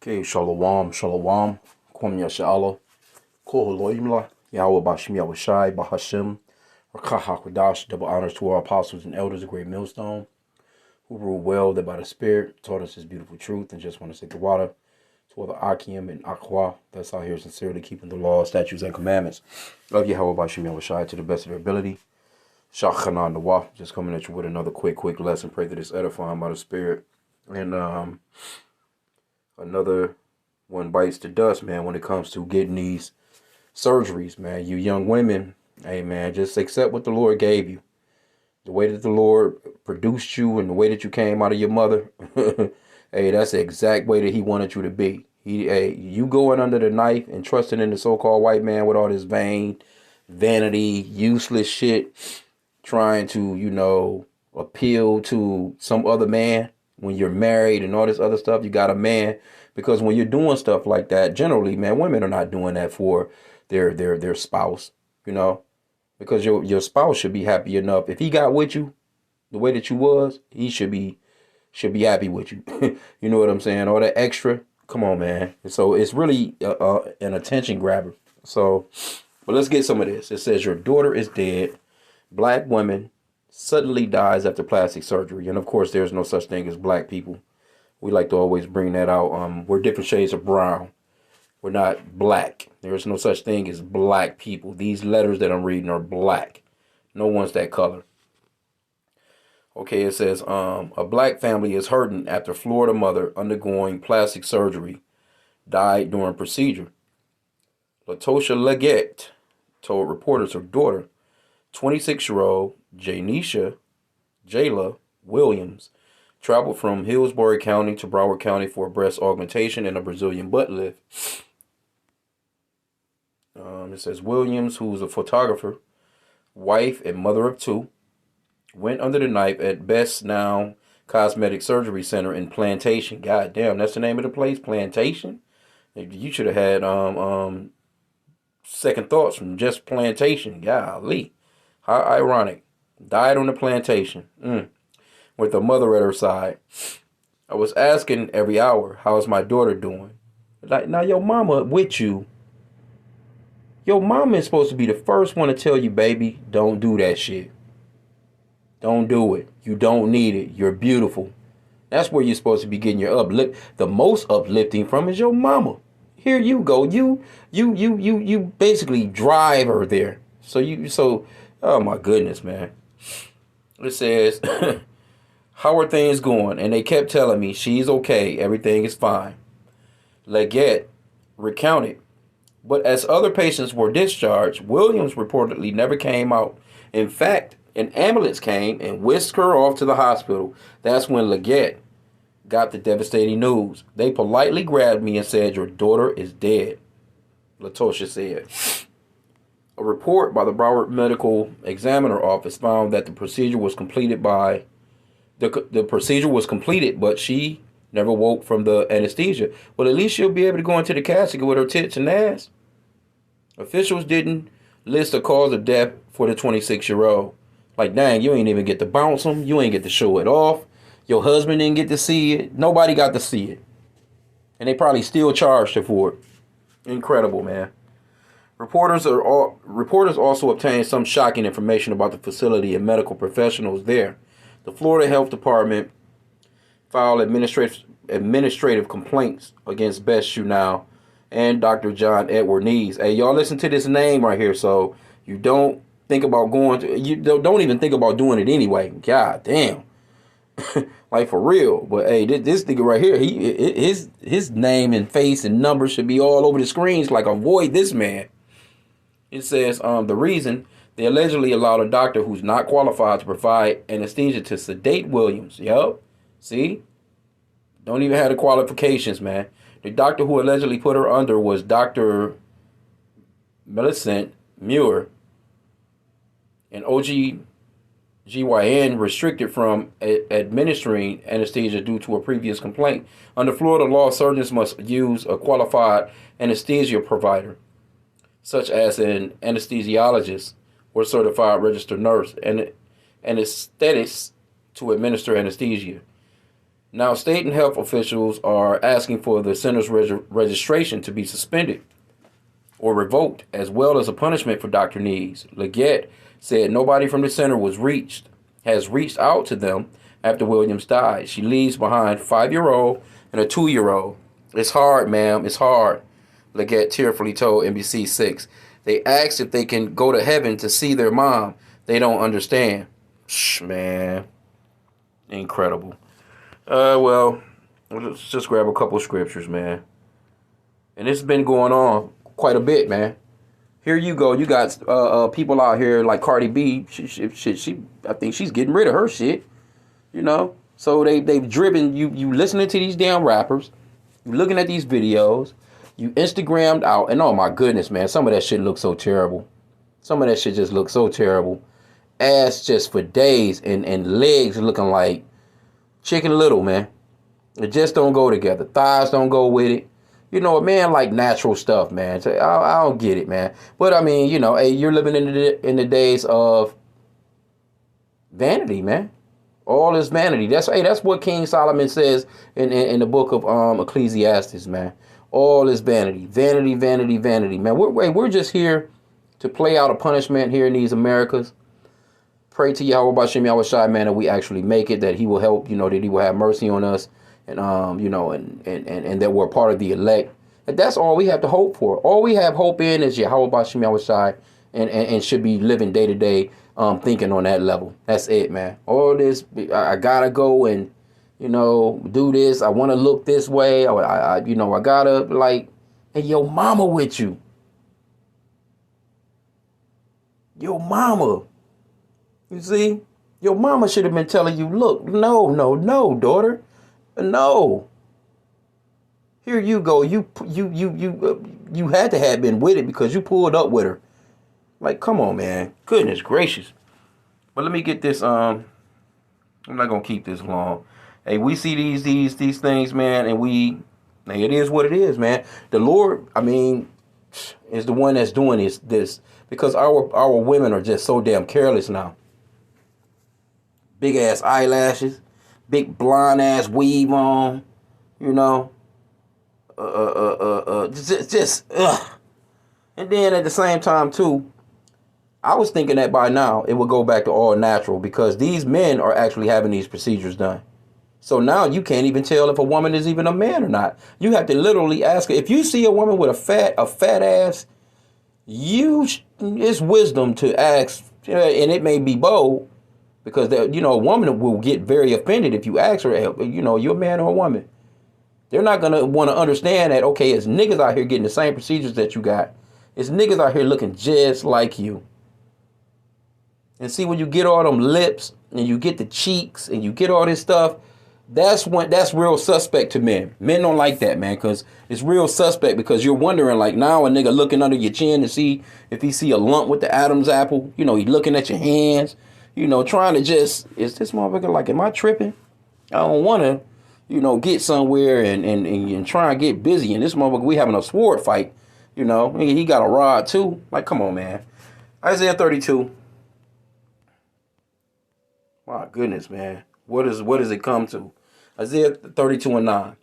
Okay, shalom, shalom, kwam yasha'Allah, koholoimla, Yahweh Bashim Yahweh Shai, Bahashim, Rakah HaKodash, double honors to our apostles and elders of Great Millstone, who rule well, that by the Spirit taught us His beautiful truth, and just want to say the water to all the H.I.M and Aqua that's out here sincerely keeping the law, statutes, and commandments of Yahweh Bashim Yahweh Shai to the best of their ability. Shachana Nawah, just coming at you with another quick lesson. Pray that it's edifying by the Spirit. And another one bites the dust, man, when it comes to getting these surgeries, man. You young women, hey, man, just accept what the Lord gave you. The way that the Lord produced you and the way that you came out of your mother, hey, that's the exact way that He wanted you to be. You going under the knife and trusting in the so-called white man with all this vanity, useless shit, trying to, appeal to some other man when you're married and all this other stuff. You got a man, because when you're doing stuff like that, generally, man, women are not doing that for their spouse, because your spouse should be happy enough. If he got with you the way that you was, he should be happy with you. You know what I'm saying? All that extra, come on, man. So it's really an attention grabber. So, but let's get some of this. It says your daughter is dead. Black woman suddenly dies after plastic surgery. And of course, there's no such thing as black people. We like to always bring that out. We're different shades of brown. We're not black. There's no such thing as black people. These letters that I'm reading are black. No one's that color. Okay, it says a black family is hurting after Florida mother undergoing plastic surgery died during procedure. Latosha Leggett told reporters her daughter, 26-year-old Jayla Williams, traveled from Hillsborough County to Broward County for breast augmentation and a Brazilian butt lift. It says Williams, who's a photographer, wife, and mother of two, went under the knife at Best Now Cosmetic Surgery Center in Plantation. God damn, that's the name of the place, Plantation. You should have had second thoughts from just Plantation. Golly. How ironic. Died on the plantation. With a mother at her side. I was asking every hour, how's my daughter doing? Like, now your mama with you. Your mama is supposed to be the first one to tell you, baby, don't do that shit. Don't do it. You don't need it. You're beautiful. That's where you're supposed to be getting your the most uplifting from is your mama. Here you go. You basically drive her there. So oh my goodness, man. It says, how are things going? And they kept telling me she's okay. Everything is fine. Leggett recounted. But as other patients were discharged, Williams reportedly never came out. In fact, an ambulance came and whisked her off to the hospital. That's when Leggett got the devastating news. They politely grabbed me and said, your daughter is dead, Latosha said. A report by the Broward Medical Examiner Office found that the procedure was completed, but she never woke from the anesthesia. Well, at least she'll be able to go into the casket with her tits and ass. Officials didn't list a cause of death for the 26-year-old. Like, dang, you ain't even get to bounce them. You ain't get to show it off. Your husband didn't get to see it. Nobody got to see it. And they probably still charged her for it. Incredible, man. Reporters also obtained some shocking information about the facility and medical professionals there. The Florida Health Department filed administrative complaints against Best Now and Dr. John Edward Nees. Hey, y'all listen to this name right here, so you don't think about you don't even think about doing it anyway. God damn. Like, for real. But hey, this nigga right here, his name and face and number should be all over the screens. Like, avoid this man. It says the reason they allegedly allowed a doctor who's not qualified to provide anesthesia to sedate Williams. Yup. See? Don't even have the qualifications, man. The doctor who allegedly put her under was Dr. Millicent Muir, an OGYN restricted from administering anesthesia due to a previous complaint. Under Florida law, surgeons must use a qualified anesthesia provider, such as an anesthesiologist or certified registered nurse, and anesthetists to administer anesthesia. Now, state and health officials are asking for the center's registration to be suspended or revoked, as well as a punishment for Dr. Nees. Leggett said nobody from the center has reached out to them after Williams died. She leaves behind a 5-year-old and a 2-year-old. It's hard, ma'am. It's hard, Leggett tearfully told NBC6. They asked if they can go to heaven to see their mom. They don't understand. Man. Incredible. Well, let's just grab a couple scriptures, man. And this has been going on quite a bit, man. Here you go. You got people out here like Cardi B. She I think she's getting rid of her shit. You know. So they've driven you. You listening to these damn rappers. You looking at these videos. You Instagrammed out, and oh my goodness, man, some of that shit looks so terrible. Some of that shit just looks so terrible. Ass just for days, and legs looking like Chicken Little, man. It just don't go together. Thighs don't go with it. You know, a man like natural stuff, man. So I don't get it, man. But I mean, you know, hey, you're living in the days of vanity, man. All is vanity. That's what King Solomon says in the book of Ecclesiastes, man. All is vanity, vanity, vanity, vanity, man. We're just here to play out a punishment here in these Americas. Pray to Yahweh Bashim Yahweh Shai, man, that we actually make it, that he will help, you know, that he will have mercy on us, and you know, and that we're part of the elect. And that's all we have to hope for. All we have hope in is Yahweh Bashim Yahweh Shai, and should be living day to day, thinking on that level. That's it, man. All this, I gotta go and, you know, do this. I want to look this way. You know, I gotta, like, hey, your mama with you. Your mama. You see, your mama should have been telling you, look, no, no, no, daughter, no. Here you go. You had to have been with it because you pulled up with her. Like, come on, man. Goodness gracious. But let me get this. I'm not gonna keep this long. Hey, we see these things, man, and hey, it is what it is, man. The Lord, I mean, is the one that's doing this because our women are just so damn careless now. Big ass eyelashes, big blonde ass weave on, you know. Just ugh. And then at the same time too, I was thinking that by now it would go back to all natural because these men are actually having these procedures done. So now you can't even tell if a woman is even a man or not. You have to literally ask her. If you see a woman with a fat ass, it's wisdom to ask, and it may be bold. Because, you know, a woman will get very offended if you ask her, you know, you're a man or a woman. They're not going to want to understand that, okay, it's niggas out here getting the same procedures that you got. It's niggas out here looking just like you. And see, when you get all them lips and you get the cheeks and you get all this stuff, that's real suspect to men. Men don't like that, man, because it's real suspect because you're wondering, like, now a nigga looking under your chin to see if he see a lump with the Adam's apple. You know, he looking at your hands. You know, trying to just, is this motherfucker like, am I tripping? I don't want to, you know, get somewhere and try and get busy. And this motherfucker, we having a sword fight. You know, he got a rod too. Like, come on, man. Isaiah 32. My goodness, man. What does it come to? Isaiah 32:9.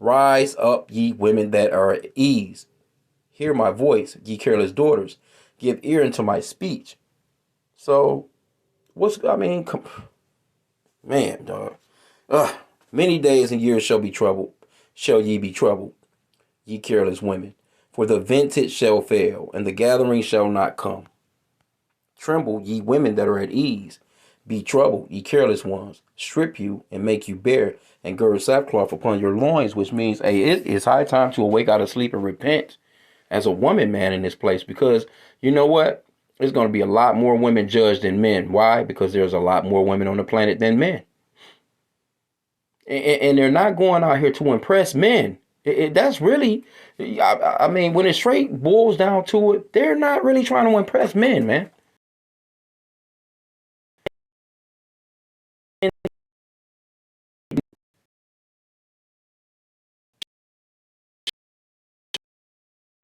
Rise up, ye women that are at ease. Hear my voice, ye careless daughters. Give ear unto my speech. So, man, dog. Many days and years shall ye be troubled, ye careless women. For the vintage shall fail, and the gathering shall not come. Tremble, ye women that are at ease. Be troubled, ye careless ones. Strip you and make you bare, and gird sackcloth upon your loins, which means, hey, it is high time to awake out of sleep and repent as a woman, man, in this place. Because you know what? There's going to be a lot more women judged than men. Why? Because there's a lot more women on the planet than men. And they're not going out here to impress men. That's really, I mean, when it straight boils down to it, they're not really trying to impress men, man.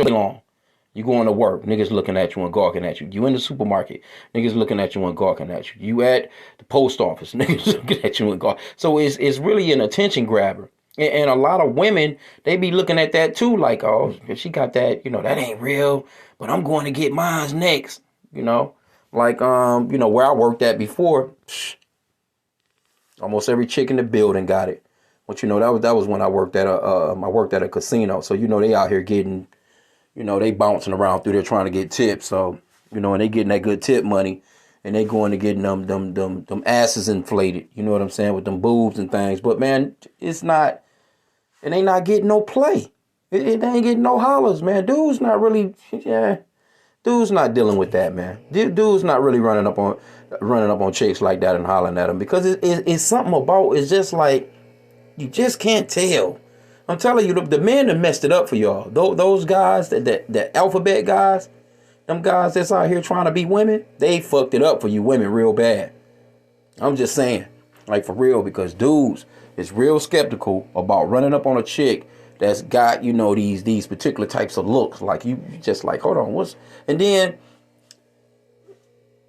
Long. You going to work, niggas looking at you and gawking at you. You in the supermarket, niggas looking at you and gawking at you. You at the post office, niggas looking at you and gawking. So it's really an attention grabber. And a lot of women, they be looking at that too, like, oh, she got that, that ain't real, but I'm going to get mine next, Like, where I worked at before, almost every chick in the building got it. But, that was when I worked at a casino. So, they out here getting, they bouncing around through there trying to get tips. So, and they getting that good tip money, and they going to getting them asses inflated. You know what I'm saying, with them boobs and things. But man, it ain't not getting no play. It ain't getting no hollers, man. Dude's not really, Dude's not dealing with that, man. Dude's not really running up on chicks like that and hollering at them, because it's something about, it's just like, you just can't tell. I'm telling you, the men that messed it up for y'all. Those guys, the alphabet guys, them guys that's out here trying to be women, they fucked it up for you women real bad. I'm just saying, like, for real, because dudes is real skeptical about running up on a chick that's got, these particular types of looks. Like, you just like, hold on, and then,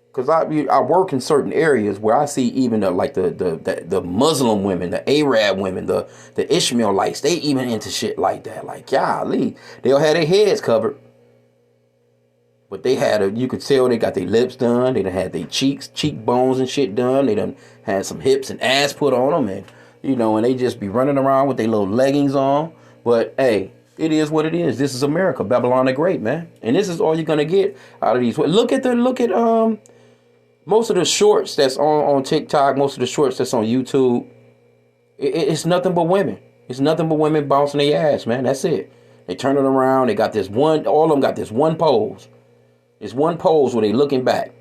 because I work in certain areas where I see even the Muslim women, the Arab women, the Ishmaelites, they even into shit like that. Like, golly, they'll have their heads covered, but you could tell they got their lips done. They done had their cheekbones and shit done. They done had some hips and ass put on them, and and they just be running around with their little leggings on. But hey, it is what it is. This is America, Babylon the Great, man, and this is all you're gonna get out of these. Look at most of the shorts that's on TikTok, most of the shorts that's on YouTube, it's nothing but women. It's nothing but women bouncing their ass, man. That's it. They turn it around. They got this one. All of them got this one pose. It's one pose where they looking back.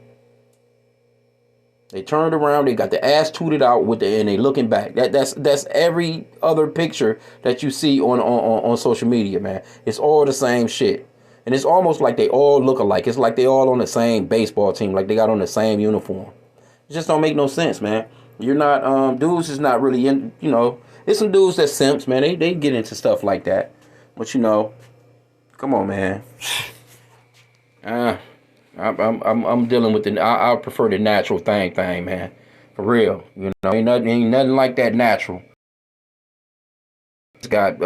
They turned around. They got the ass tooted out and they looking back. That's every other picture that you see on social media, man. It's all the same shit. And it's almost like they all look alike. It's like they all on the same baseball team, like they got on the same uniform. It just don't make no sense, man. You're not, dudes is not really in, there's some dudes that simps, man. They get into stuff like that. But, come on, man. I'm dealing with I prefer the natural thing, man. For real. Ain't nothing like that natural. It's got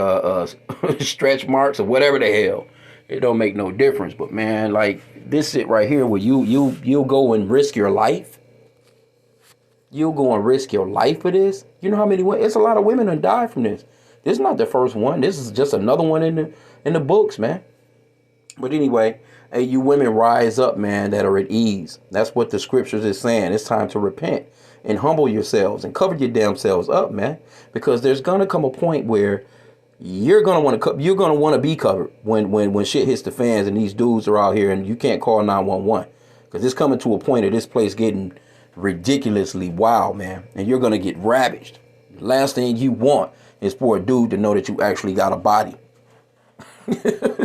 stretch marks or whatever the hell. It don't make no difference. But man, like this shit right here where you'll go and risk your life. You'll go and risk your life for this. You know how many women? It's a lot of women that die from this. This is not the first one. This is just another one in the books, man. But anyway, hey, you women rise up, man, that are at ease. That's what the scriptures is saying. It's time to repent and humble yourselves and cover your damn selves up, man. Because there's gonna come a point where you're gonna want to be covered when shit hits the fans and these dudes are out here and you can't call 911 because it's coming to a point of this place getting ridiculously wild, man, and you're gonna get ravaged. The last thing you want is for a dude to know that you actually got a body.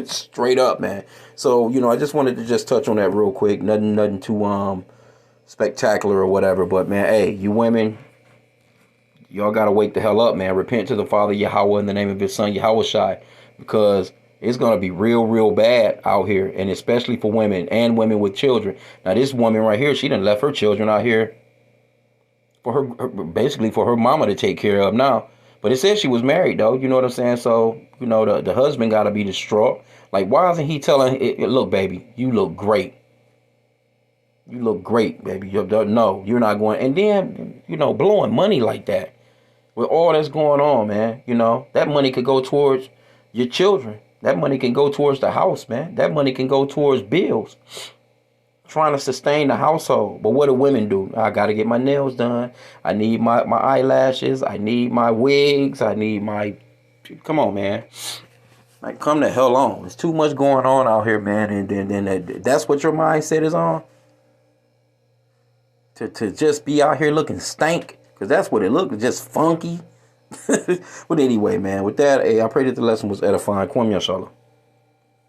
Straight up, man. So I just wanted to just touch on that real quick. Nothing too spectacular or whatever, but man, hey, you women, y'all gotta wake the hell up, man. Repent to the Father Yahweh in the name of his son Yahweh Shai, because it's gonna be real bad out here, and especially for women and women with children. Now this woman right here, she done left her children out here for basically for her mama to take care of now. But it says she was married though, you know what I'm saying? So, the husband gotta be distraught. Like, why isn't he telling look, baby, you look great. You look great, baby. No, you're not going. And then, blowing money like that. With all that's going on, man, that money could go towards your children. That money can go towards the house, man. That money can go towards bills. Trying to sustain the household. But what do women do? I got to get my nails done. I need my eyelashes. I need my wigs. I need my... Come on, man. Like, come the hell on. There's too much going on out here, man. And then that's what your mindset is on? To just be out here looking stank? Because that's what it looks, just funky. But anyway, man, with that, I pray that the lesson was edifying. Kwam Yashala.